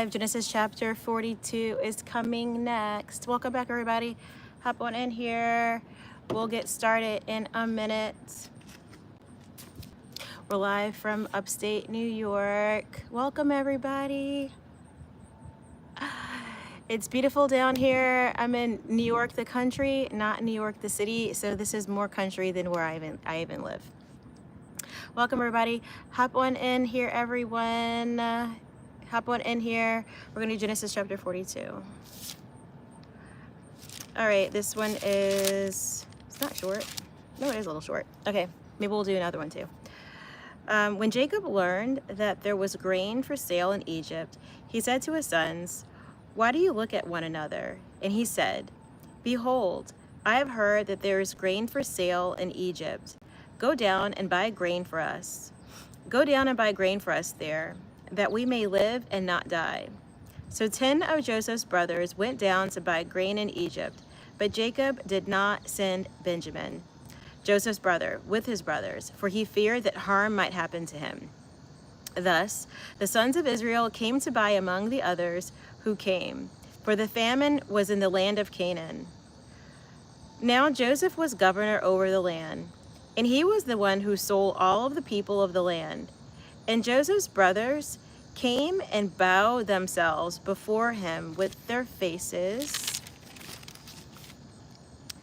live. Genesis chapter 42 is coming next. Welcome back, everybody. Hop on in here. We'll get started in a minute. We're live from upstate New York. Welcome, everybody. It's beautiful down here. I'm in New York, the country, not New York, the city. So this is more country than where I even live. Welcome, everybody. Hop on in here, everyone. Hop on in here. We're going to do Genesis chapter 42. All right, this one is, it's not short. No, it is a little short. Okay, maybe we'll do another one too. When Jacob learned that there was grain for sale in Egypt, he said to his sons, "Why do you look at one another?" And he said, "Behold, I have heard that there is grain for sale in Egypt. Go down and buy grain for us. Go down and buy grain for us there, that we may live and not die." So 10 of Joseph's brothers went down to buy grain in Egypt, but Jacob did not send Benjamin, Joseph's brother, with his brothers, for he feared that harm might happen to him. Thus, the sons of Israel came to buy among the others who came, for the famine was in the land of Canaan. Now Joseph was governor over the land, and he was the one who sold all of the people of the land. And Joseph's brothers came and bowed themselves before him with their faces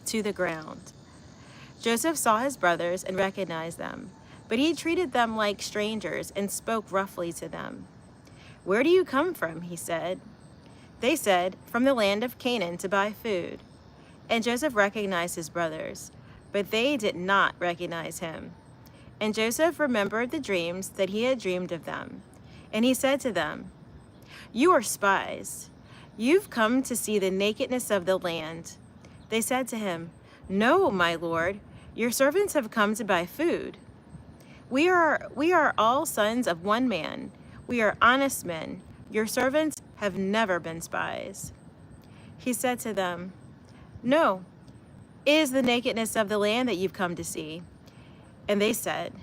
to the ground. Joseph saw his brothers and recognized them, but he treated them like strangers and spoke roughly to them. "Where do you come from?" he said. They said, "From the land of Canaan to buy food." And Joseph recognized his brothers, but they did not recognize him. And Joseph remembered the dreams that he had dreamed of them. And he said to them, "You are spies. You've come to see the nakedness of the land." They said to him, "No, my lord, your servants have come to buy food. We are all sons of one man. We are honest men. Your servants have never been spies." He said to them, "No, it is the nakedness of the land that you've come to see." And they said,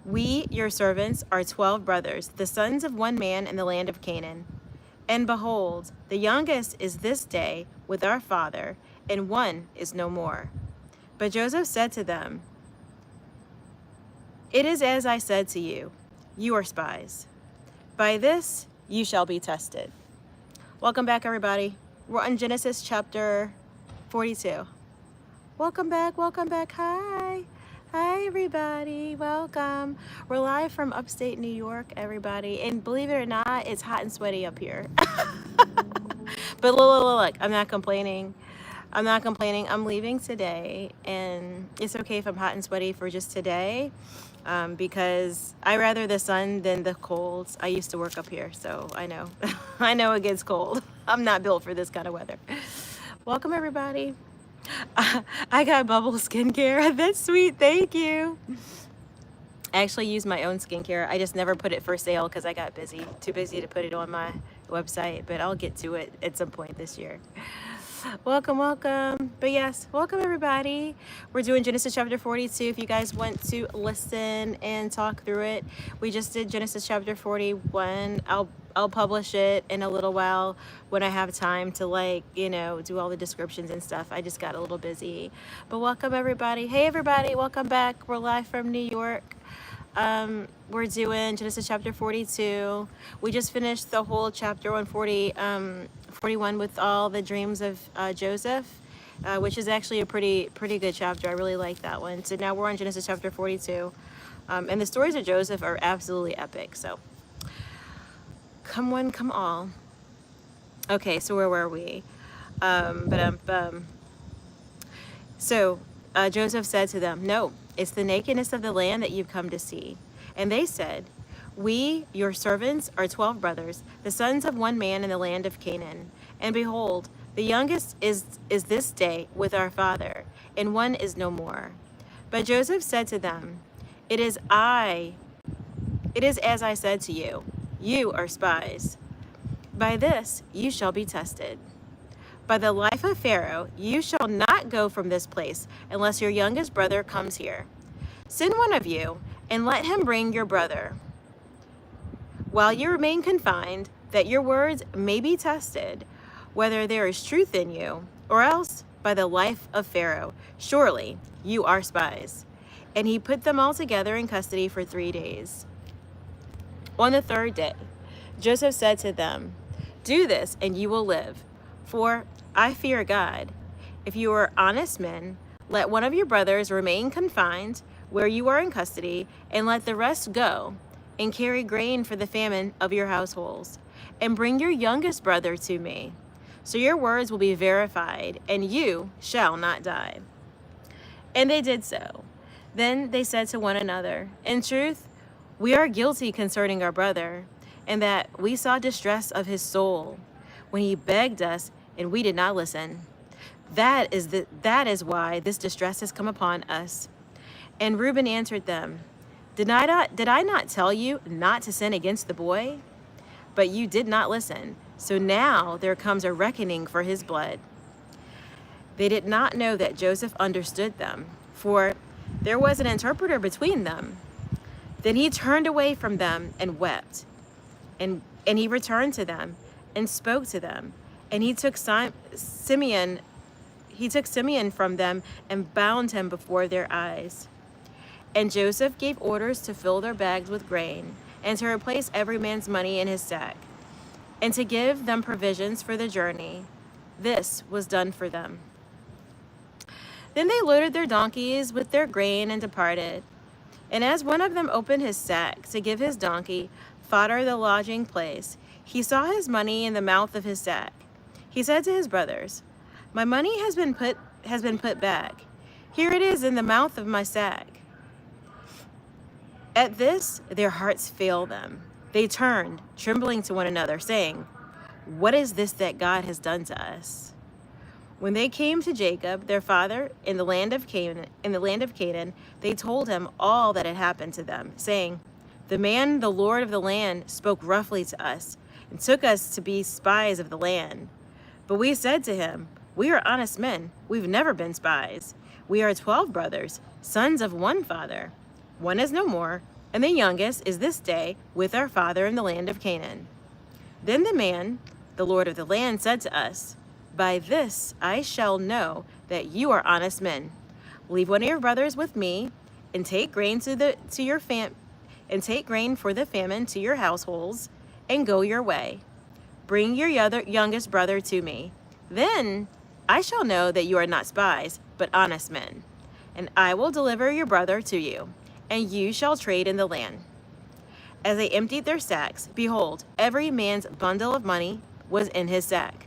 "We, your servants, are 12 brothers, the sons of one man in the land of Canaan. And behold, the youngest is this day with our father, and one is no more." But Joseph said to them, "It is as I said to you, you are spies. By this you shall be tested." Welcome back, everybody. We're on Genesis chapter 42. Welcome back, welcome back. Hi. Hi, everybody. Welcome. We're live from upstate New York, everybody. And believe it or not, it's hot and sweaty up here. But look, I'm not complaining. I'm not complaining. I'm leaving today, and it's okay if I'm hot and sweaty for just today, because I rather the sun than the cold. I used to work up here, so I know. I know it gets cold. I'm not built for this kind of weather. Welcome, everybody. I got Bubble skincare. That's sweet. Thank you. I actually use my own skincare. I just never put it for sale because I got busy. Too busy to put it on my website, but I'll get to it at some point this year. Welcome, welcome. But yes, welcome, everybody. We're doing Genesis chapter 42. If you guys want to listen and talk through it, we just did Genesis chapter 41. I'll publish it in a little while when I have time to, like, you know, do all the descriptions and stuff. I just got a little busy. But welcome, everybody. Hey, everybody. Welcome back. We're live from New York. We're doing Genesis chapter 42. We just finished the whole chapter 41 with all the dreams of Joseph, which is actually a pretty good chapter. I really like that one. So now we're on Genesis chapter 42. And the stories of Joseph are absolutely epic. So come one, come all. Okay, so where were we? So Joseph said to them, "No, it's the nakedness of the land that you've come to see." And they said, "We, your servants, are 12 brothers, the sons of one man in the land of Canaan. And behold, the youngest is this day with our father, and one is no more." But Joseph said to them, It is as I said to you, you are spies. By this you shall be tested. By the life of Pharaoh, you shall not go from this place unless your youngest brother comes here. Send one of you, and let him bring your brother. While you remain confined, that your words may be tested, whether there is truth in you, or else by the life of Pharaoh. Surely you are spies. And he put them all together in custody for 3 days. On the third day, Joseph said to them, do this, and you will live. For I fear God. If you are honest men, let one of your brothers remain confined where you are in custody, and let the rest go, and carry grain for the famine of your households. And bring your youngest brother to me. So your words will be verified, and you shall not die. And they did so. Then they said to one another, in truth, we are guilty concerning our brother, and that we saw distress of his soul when he begged us, and we did not listen. That is why this distress has come upon us. And Reuben answered them, Did I not tell you not to sin against the boy? But you did not listen. So now there comes a reckoning for his blood. They did not know that Joseph understood them, for there was an interpreter between them. Then he turned away from them and wept. And he returned to them and spoke to them. And he took Simeon from them and bound him before their eyes. And Joseph gave orders to fill their bags with grain, and to replace every man's money in his sack, and to give them provisions for the journey. This was done for them. Then they loaded their donkeys with their grain and departed. And as one of them opened his sack to give his donkey fodder the lodging place, he saw his money in the mouth of his sack. He said to his brothers, My money has been put back. Here it is in the mouth of my sack. At this, their hearts failed them. They turned, trembling to one another, saying, What is this that God has done to us? When they came to Jacob, their father, in the land of Canaan, they told him all that had happened to them, saying, The man, the Lord of the land, spoke roughly to us, and took us to be spies of the land. But we said to him, We are honest men. We've never been spies. We are 12 brothers, sons of one father. One is no more, and the youngest is this day with our father in the land of Canaan. Then the man, the Lord of the land, said to us, By this I shall know that you are honest men. Leave one of your brothers with me, and take grain for the famine to your households, and go your way. Bring your youngest brother to me. Then I shall know that you are not spies, but honest men. And I will deliver your brother to you, and you shall trade in the land. As they emptied their sacks, behold, every man's bundle of money was in his sack.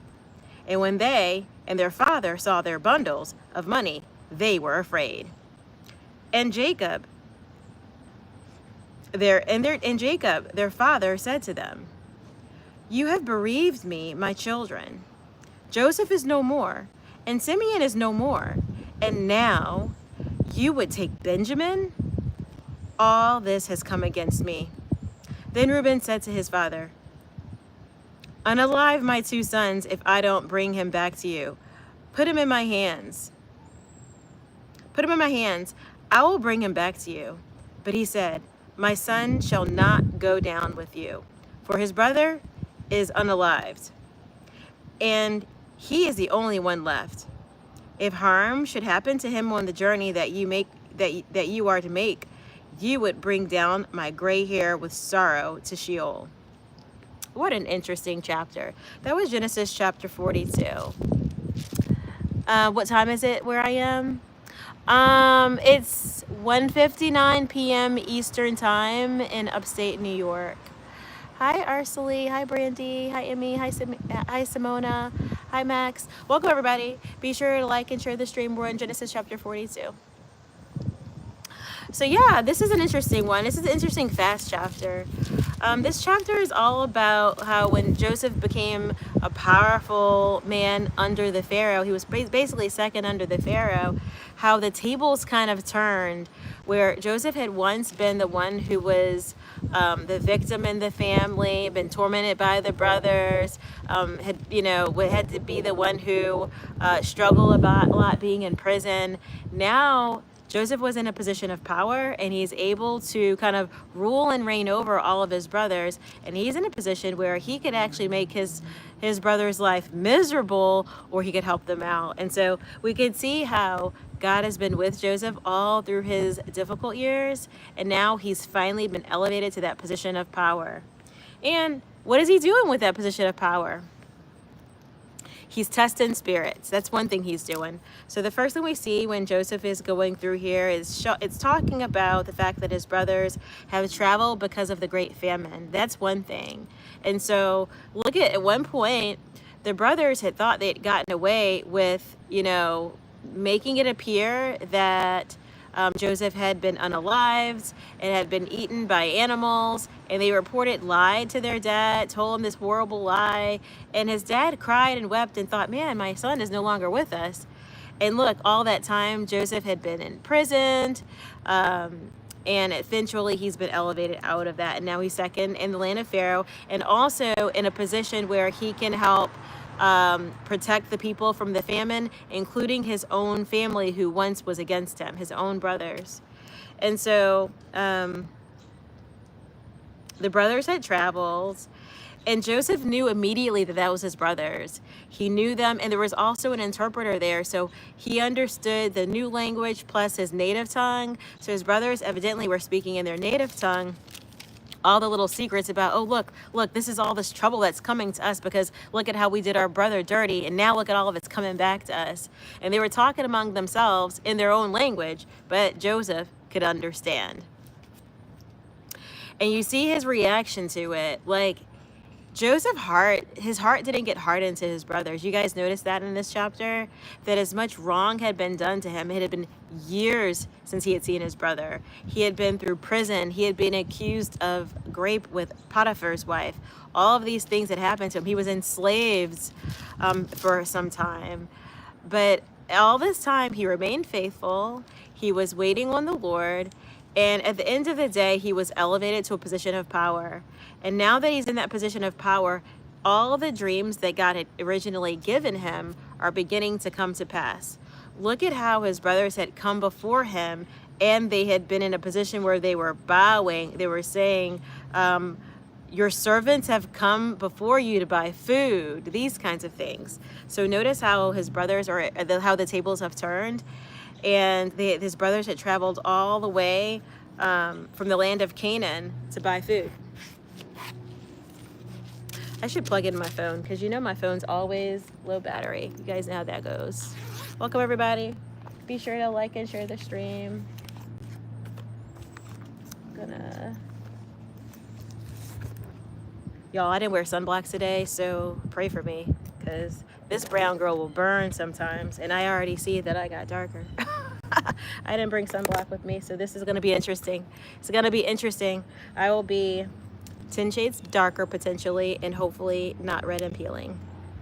And when they and their father saw their bundles of money, they were afraid. And Jacob, their father, said to them, You have bereaved me, my children. Joseph is no more, and Simeon is no more, and now you would take Benjamin? All this has come against me. Then Reuben said to his father, Unalive my 2 sons if I don't bring him back to you. Put him in my hands. I will bring him back to you. But he said, My son shall not go down with you, for his brother is unalived, and he is the only one left. If harm should happen to him on the journey that you are to make, you would bring down my gray hair with sorrow to Sheol. What an interesting chapter. That was Genesis chapter 42. What time is it where I am? It's 1:59 p.m. Eastern time in upstate New York. Hi, Arcely. Hi, Brandy. Hi, Emmy. Hi, Simona. Hi, Max. Welcome, everybody. Be sure to like and share the stream. We're in Genesis chapter 42. So yeah, this is an interesting one. This is an interesting fast chapter. This chapter is all about how when Joseph became a powerful man under the Pharaoh, he was basically second under the Pharaoh, how the tables kind of turned, where Joseph had once been the one who was the victim in the family, been tormented by the brothers, had to be the one who struggled a lot being in prison. Now Joseph was in a position of power, and he's able to kind of rule and reign over all of his brothers. And he's in a position where he could actually make his brother's life miserable, or he could help them out. And so we could see how God has been with Joseph all through his difficult years, and now he's finally been elevated to that position of power. And what is he doing with that position of power? He's testing spirits. That's one thing he's doing. So the first thing we see when Joseph is going through here is it's talking about the fact that his brothers have traveled because of the great famine. That's one thing. And so look at one point, the brothers had thought they'd gotten away with, making it appear that Joseph had been unalived and had been eaten by animals, and they reported lied to their dad, told him this horrible lie, and his dad cried and wept and thought, man, my son is no longer with us. And look, all that time Joseph had been imprisoned, and eventually he's been elevated out of that, and now he's second in the land of Pharaoh, and also in a position where he can help protect the people from the famine, including his own family who once was against him, his own brothers. And so the brothers had traveled, and Joseph knew immediately that was his brothers. He knew them, and there was also an interpreter there, so he understood the new language plus his native tongue. So his brothers evidently were speaking in their native tongue all the little secrets about, oh, look, this is all this trouble that's coming to us because look at how we did our brother dirty, and now look at all of it's coming back to us. And they were talking among themselves in their own language, but Joseph could understand. And you see his reaction to it. Like, Joseph's his heart didn't get hardened to his brothers. You guys notice that in this chapter? That as much wrong had been done to him. It had been years since he had seen his brother. He had been through prison. He had been accused of rape with Potiphar's wife. All of these things had happened to him. He was enslaved for some time. But all this time, he remained faithful. He was waiting on the Lord. And at the end of the day, he was elevated to a position of power. And now that he's in that position of power, all the dreams that God had originally given him are beginning to come to pass. Look at how his brothers had come before him, and they had been in a position where they were bowing. They were saying, your servants have come before you to buy food, these kinds of things. So notice how his brothers how the tables have turned. And his brothers had traveled all the way from the land of Canaan to buy food. I should plug in my phone because my phone's always low battery. You guys know how that goes. Welcome, everybody. Be sure to like and share the stream. Y'all, I didn't wear sunblock today, so pray for me because this brown girl will burn sometimes, and I already see that I got darker. I didn't bring sunblock with me, so this is going to be interesting. It's going to be interesting. I will be 10 shades darker potentially, and hopefully not red and peeling,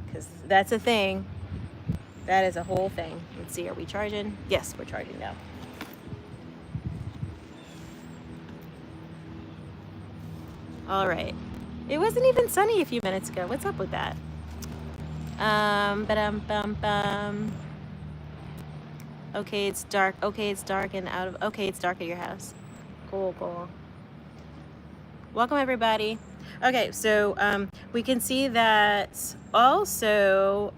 because that's a thing. That is a whole thing. Let's see, are we charging? Yes, we're charging now. All right. It wasn't even sunny a few minutes ago. What's up with that? Okay, it's dark. Okay, it's dark and out of. Okay, it's dark at your house. Cool. Welcome, everybody. Okay, so we can see that also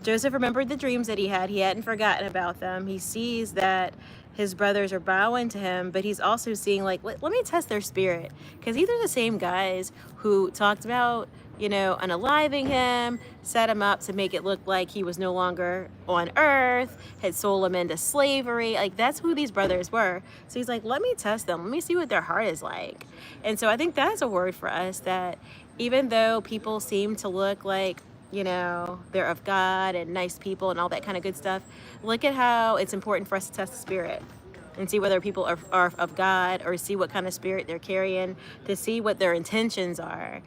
Joseph remembered the dreams that he had. He hadn't forgotten about them. He sees that his brothers are bowing to him, but he's also seeing, like, let me test their spirit, because these are the same guys who talked about, unaliving him, set him up to make it look like he was no longer on earth, had sold him into slavery. Like, that's who these brothers were. So he's like, let me test them. Let me see what their heart is like. And so I think that's a word for us, that even though people seem to look like, they're of God and nice people and all that kind of good stuff, look at how it's important for us to test the spirit and see whether people are of God, or see what kind of spirit they're carrying, to see what their intentions are.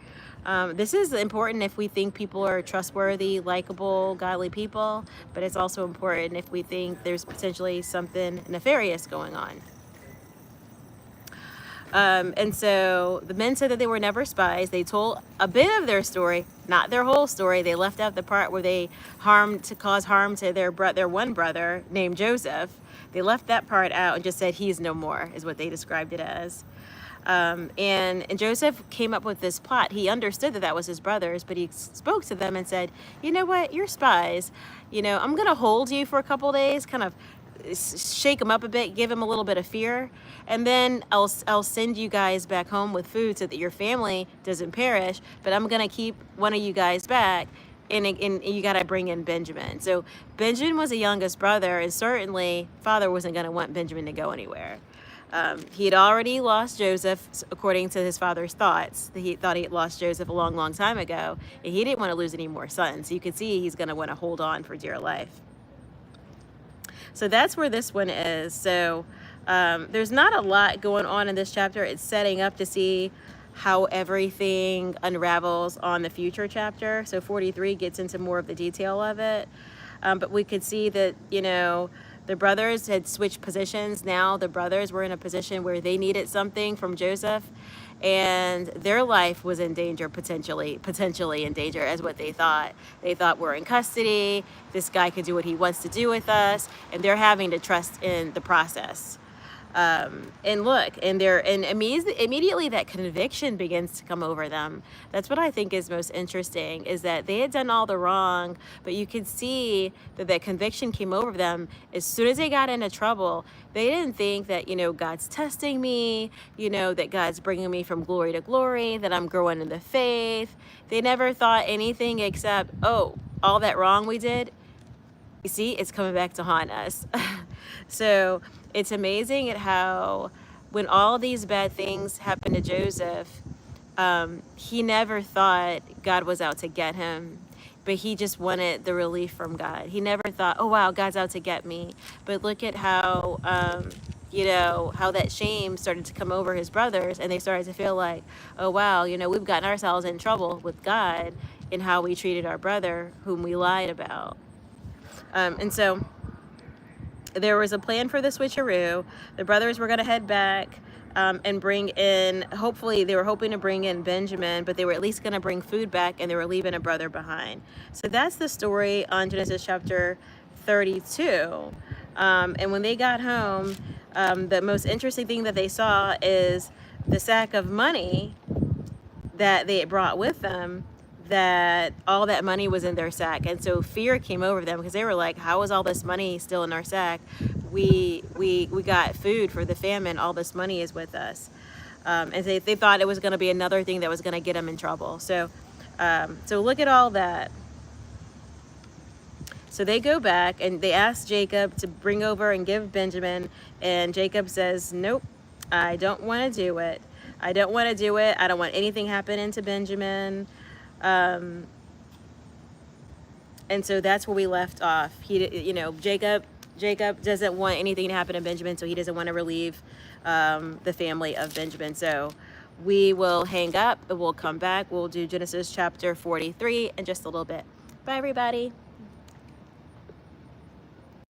This is important if we think people are trustworthy, likable, godly people, but it's also important if we think there's potentially something nefarious going on. And so the men said that they were never spies. They told a bit of their story, not their whole story. They left out the part where they caused harm to their one brother named Joseph. They left that part out and just said he's no more, is what they described it as. And Joseph came up with this plot. He understood that that was his brothers, but he spoke to them and said, you know what, you're spies. You know, I'm going to hold you for a couple days, kind of shake them up a bit, give them a little bit of fear, and then I'll send you guys back home with food so that your family doesn't perish, but I'm going to keep one of you guys back. And you got to bring in Benjamin. So Benjamin was the youngest brother, and certainly father wasn't going to want Benjamin to go anywhere. He had already lost Joseph, according to his father's thoughts. He thought he had lost Joseph a long, long time ago, and he didn't want to lose any more sons. So you can see he's going to want to hold on for dear life. So that's where this one is. So there's not a lot going on in this chapter. It's setting up to see how everything unravels on the future chapter. So 43 gets into more of the detail of it. But we could see that, you know, the brothers had switched positions. Now the brothers were in a position where they needed something from Joseph, and their life was in danger, potentially in danger, as what they thought. They thought, we're in custody, this guy could do what he wants to do with us, and they're having to trust in the process. And look, and immediately that conviction begins to come over them. That's what I think is most interesting, is that they had done all the wrong, but you could see that that conviction came over them as soon as they got into trouble. They didn't think that, you know, God's testing me, you know, that God's bringing me from glory to glory, that I'm growing in the faith. They never thought anything except, oh, all that wrong we did, you see, it's coming back to haunt us. So it's amazing at how when all these bad things happened to Joseph, he never thought God was out to get him, but he just wanted the relief from God. He never thought, oh, wow, God's out to get me. But look at how, you know, how that shame started to come over his brothers, and they started to feel like, oh, wow, you know, we've gotten ourselves in trouble with God in how we treated our brother whom we lied about. And so there was a plan for the switcheroo. The brothers were going to head back and bring in, hopefully they were hoping to bring in Benjamin, but they were at least going to bring food back, and they were leaving a brother behind. So that's the story on Genesis chapter 32. And when they got home, the most interesting thing that they saw is the sack of money that they had brought with them, that all that money was in their sack. And so fear came over them, because they were like, how is all this money still in our sack? We got food for the famine. All this money is with us. And they thought it was going to be another thing that was going to get them in trouble. So look at all that. So they go back and they ask Jacob to bring over and give Benjamin. And Jacob says, nope, I don't want to do it. I don't want to do it. I don't want anything happening to Benjamin. And so that's where we left off. Jacob doesn't want anything to happen to Benjamin, so he doesn't want to relieve the family of Benjamin. So we will hang up and we'll come back. We'll do Genesis chapter 43 in just a little bit. Bye, everybody.